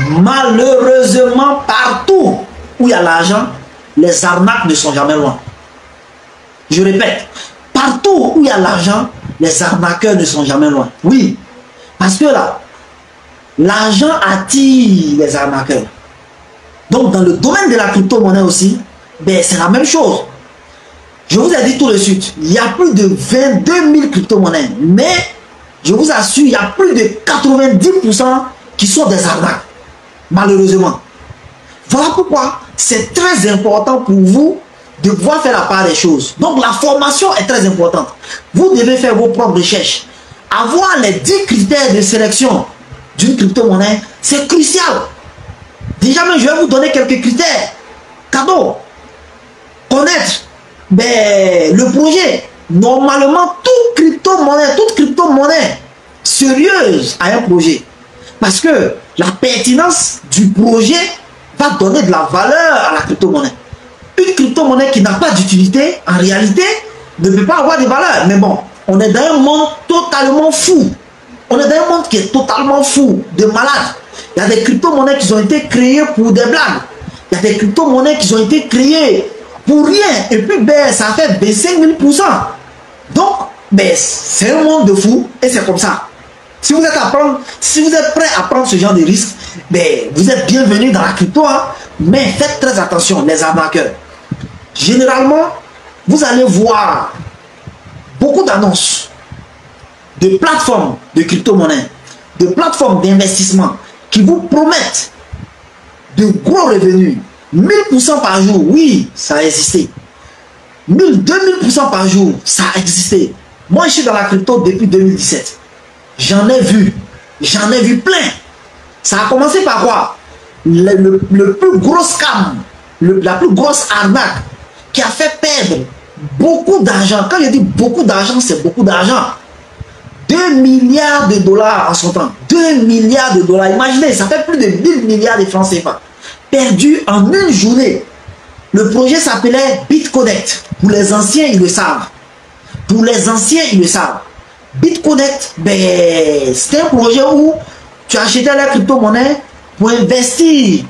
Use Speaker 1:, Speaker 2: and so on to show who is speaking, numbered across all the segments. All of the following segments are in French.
Speaker 1: Malheureusement, partout où il y a l'argent, les arnaques ne sont jamais loin. Je répète, partout où il y a l'argent, les arnaqueurs ne sont jamais loin. Oui, parce que là, l'argent attire les arnaqueurs. Donc, dans le domaine de la crypto-monnaie aussi, ben, c'est la même chose. Je vous ai dit tout de suite, il y a plus de 22 000 crypto-monnaies. Mais, je vous assure, il y a plus de 90% qui sont des arnaques. Malheureusement. Voilà pourquoi c'est très important pour vous de pouvoir faire la part des choses. Donc, la formation est très importante. Vous devez faire vos propres recherches. Avoir les 10 critères de sélection d'une crypto-monnaie, c'est crucial. Déjà, je vais vous donner quelques critères. Cadeau. Connaître le projet. Normalement, toute crypto-monnaie sérieuse a un projet. Parce que la pertinence du projet va donner de la valeur à la crypto-monnaie. Une crypto-monnaie qui n'a pas d'utilité, en réalité, ne peut pas avoir de valeur. Mais bon, on est dans un monde totalement fou. On est dans un monde qui est totalement fou, de malade. Il y a des crypto-monnaies qui ont été créées pour des blagues. Il y a des crypto-monnaies qui ont été créées pour rien. Et puis, ça a fait baisser 1000%. Donc, c'est un monde de fou et c'est comme ça. Si vous êtes prêt à prendre ce genre de risque, vous êtes bienvenus dans la crypto. Hein, mais faites très attention, les arnaqueurs. Généralement, vous allez voir beaucoup d'annonces de plateformes de crypto-monnaie, de plateformes d'investissement qui vous promettent de gros revenus. 1000% par jour, oui, ça a existé. 2000% par jour, ça a existé. Moi, je suis dans la crypto depuis 2017. J'en ai vu plein. Ça a commencé par quoi? Le plus gros scam, la plus grosse arnaque qui a fait perdre beaucoup d'argent. Quand je dis beaucoup d'argent, c'est beaucoup d'argent. 2 milliards de dollars en son temps. 2 milliards de dollars. Imaginez, ça fait plus de 1000 milliards de francs CFA. Perdus en une journée. Le projet s'appelait BitConnect. Pour les anciens, ils le savent. Pour les anciens, ils le savent. BitConnect, c'était un projet où tu achetais la crypto-monnaie pour investir.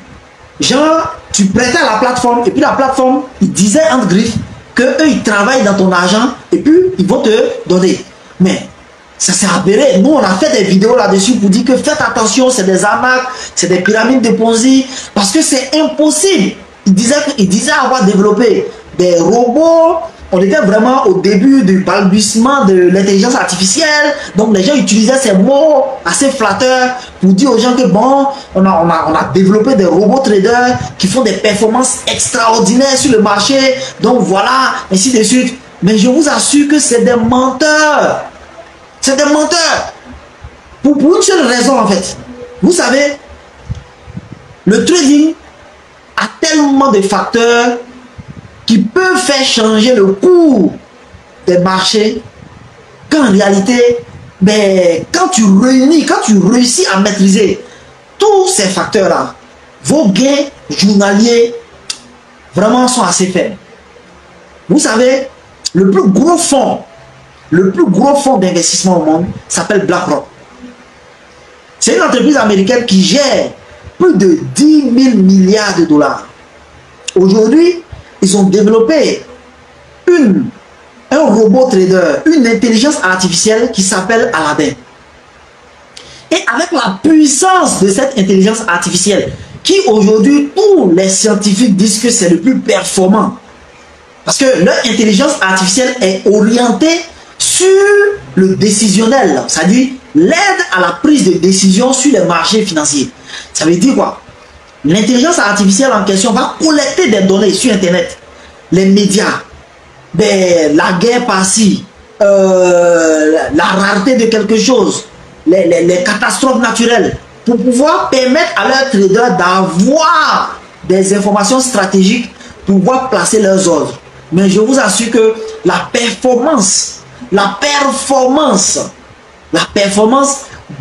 Speaker 1: Genre, tu prêtais à la plateforme et puis la plateforme, ils disaient entre griffes qu'eux, ils travaillent dans ton argent et puis ils vont te donner. Mais ça s'est avéré. Nous, on a fait des vidéos là-dessus pour dire que faites attention, c'est des arnaques, c'est des pyramides de Ponzi, parce que c'est impossible. Ils disaient avoir développé des robots. On était vraiment au début du balbutiement de l'intelligence artificielle. Donc les gens utilisaient ces mots assez flatteurs pour dire aux gens que bon, on a développé des robots traders qui font des performances extraordinaires sur le marché. Donc voilà, ainsi de suite. Mais je vous assure que c'est des menteurs. C'est des menteurs. Pour une seule raison en fait. Vous savez, le trading a tellement de facteurs qui peuvent faire changer le cours des marchés, qu'en réalité, quand tu réussis à maîtriser tous ces facteurs-là, vos gains journaliers vraiment sont assez faibles. Vous savez, le plus gros fonds d'investissement au monde s'appelle BlackRock. C'est une entreprise américaine qui gère plus de 10 000 milliards de dollars. Aujourd'hui, ils ont développé un robot trader, une intelligence artificielle qui s'appelle Aladdin. Et avec la puissance de cette intelligence artificielle, qui aujourd'hui, tous les scientifiques disent que c'est le plus performant. Parce que leur intelligence artificielle est orientée sur le décisionnel, c'est-à-dire l'aide à la prise de décision sur les marchés financiers. Ça veut dire quoi? L'intelligence artificielle en question va collecter des données sur Internet, les médias, la guerre par-ci, la rareté de quelque chose, les catastrophes naturelles, pour pouvoir permettre à leurs traders d'avoir des informations stratégiques pour pouvoir placer leurs ordres. Mais je vous assure que la performance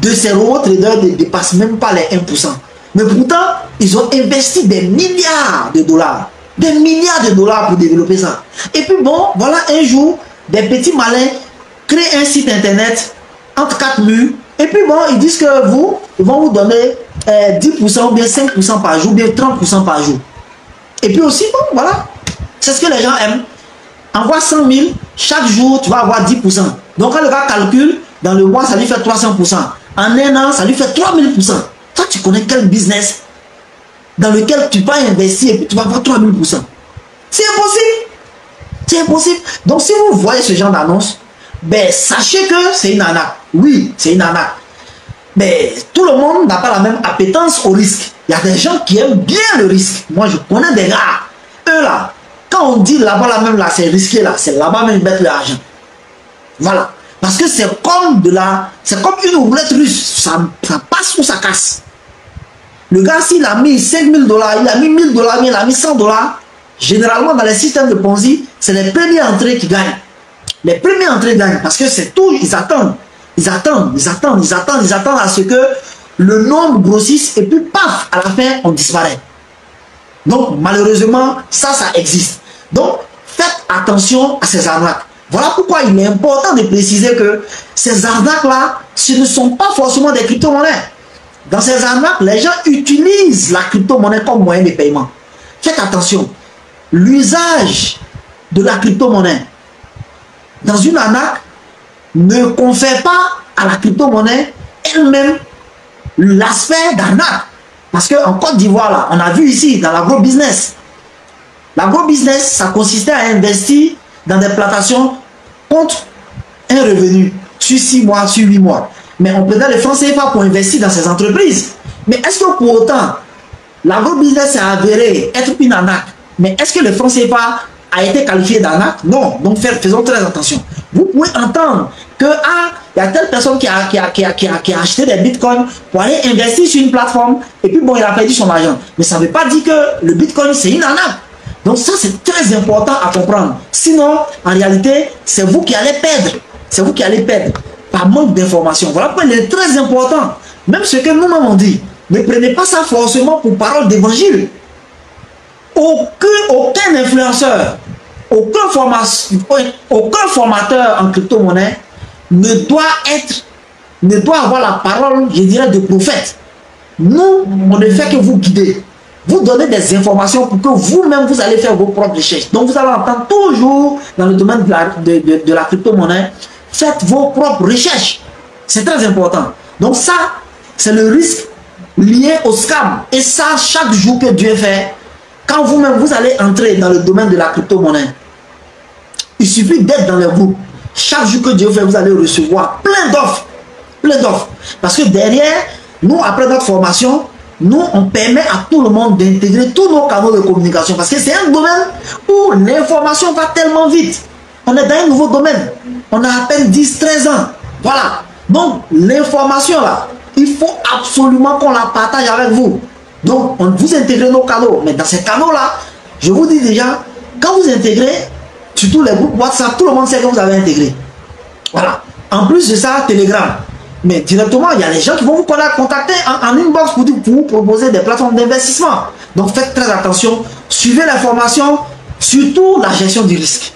Speaker 1: de ces robots traders ne dépasse même pas les 1%. Mais pourtant, ils ont investi des milliards de dollars. Des milliards de dollars pour développer ça. Et puis bon, voilà, un jour, des petits malins créent un site internet entre 4 murs. Et puis bon, ils disent que ils vont vous donner 10% ou bien 5% par jour, ou bien 30% par jour. Et puis aussi, bon, voilà. C'est ce que les gens aiment. Envoie 100 000, chaque jour, tu vas avoir 10%. Donc, quand le gars calcule, dans le mois, ça lui fait 300%. En un an, ça lui fait 3000%. Toi, tu connais quel business dans lequel tu vas investir et puis tu vas avoir 3000%. C'est impossible. C'est impossible. Donc, si vous voyez ce genre d'annonce, ben, sachez que c'est une arnaque. Oui, c'est une arnaque. Mais tout le monde n'a pas la même appétence au risque. Il y a des gens qui aiment bien le risque. Moi, je connais des gars. Eux là, quand on dit là-bas, là même là, c'est risqué là. C'est là-bas même ils mettent l'argent. Voilà. Parce que c'est comme c'est comme une roulette russe. Ça passe ou ça casse. Le gars, s'il a mis 5000 $, il a mis 1000 $, il a mis 100 $. Généralement, dans les systèmes de Ponzi, c'est les premiers entrées qui gagnent. Les premiers entrées gagnent. Parce que c'est tout, ils attendent. Ils attendent à ce que le nombre grossisse et puis paf, à la fin, on disparaît. Donc, malheureusement, ça existe. Donc, faites attention à ces arnaques. Voilà pourquoi il est important de préciser que ces arnaques-là, ce ne sont pas forcément des crypto-monnaies. Dans ces arnaques, les gens utilisent la crypto-monnaie comme moyen de paiement. Faites attention. L'usage de la crypto-monnaie dans une arnaque ne confère pas à la crypto-monnaie elle-même l'aspect d'arnaque. Parce qu'en Côte d'Ivoire, là, on a vu ici, dans l'agro-business. L'agro-business, ça consistait à investir dans des plantations contre un revenu sur 6 mois, sur 8 mois. Mais on prenait les francs CFA pour investir dans ces entreprises. Mais est-ce que pour autant, l'agro-business s'est avéré être une arnaque? Mais est-ce que le franc CFA a été qualifié d'arnaque? Non. Donc faisons très attention. Vous pouvez entendre que il y a telle personne qui a acheté des bitcoins pour aller investir sur une plateforme et puis bon, il a perdu son argent. Mais ça ne veut pas dire que le bitcoin c'est une arnaque. Donc ça c'est très important à comprendre. Sinon, en réalité, c'est vous qui allez perdre. C'est vous qui allez perdre par manque d'information. Voilà pourquoi il est très important. Même ce que nous-mêmes on dit, ne prenez pas ça forcément pour parole d'évangile. Aucun influenceur, aucun formateur en crypto-monnaie ne doit avoir la parole, je dirais, de prophète. Nous, on ne fait que vous guider. Vous donner des informations pour que vous-même, vous allez faire vos propres recherches. Donc, vous allez entendre toujours dans le domaine de la crypto-monnaie, faites vos propres recherches. C'est très important. Donc, ça, c'est le risque lié au scam. Et ça, chaque jour que Dieu fait, quand vous-même, vous allez entrer dans le domaine de la crypto-monnaie, il suffit d'être dans les groupes. Chaque jour que Dieu fait, vous allez recevoir plein d'offres. Plein d'offres. Parce que derrière, nous, après notre formation, nous, on permet à tout le monde d'intégrer tous nos canaux de communication. Parce que c'est un domaine où l'information va tellement vite. On est dans un nouveau domaine. On a à peine 10-13 ans. Voilà. Donc, l'information là, il faut absolument qu'on la partage avec vous. Donc, vous intégrez nos canaux. Mais dans ces canaux-là, je vous dis déjà, quand vous intégrez, surtout les groupes WhatsApp, tout le monde sait que vous avez intégré. Voilà. En plus de ça, Telegram. Mais directement, il y a des gens qui vont vous contacter en inbox pour vous proposer des plateformes d'investissement. Donc, faites très attention. Suivez l'information, surtout la gestion du risque.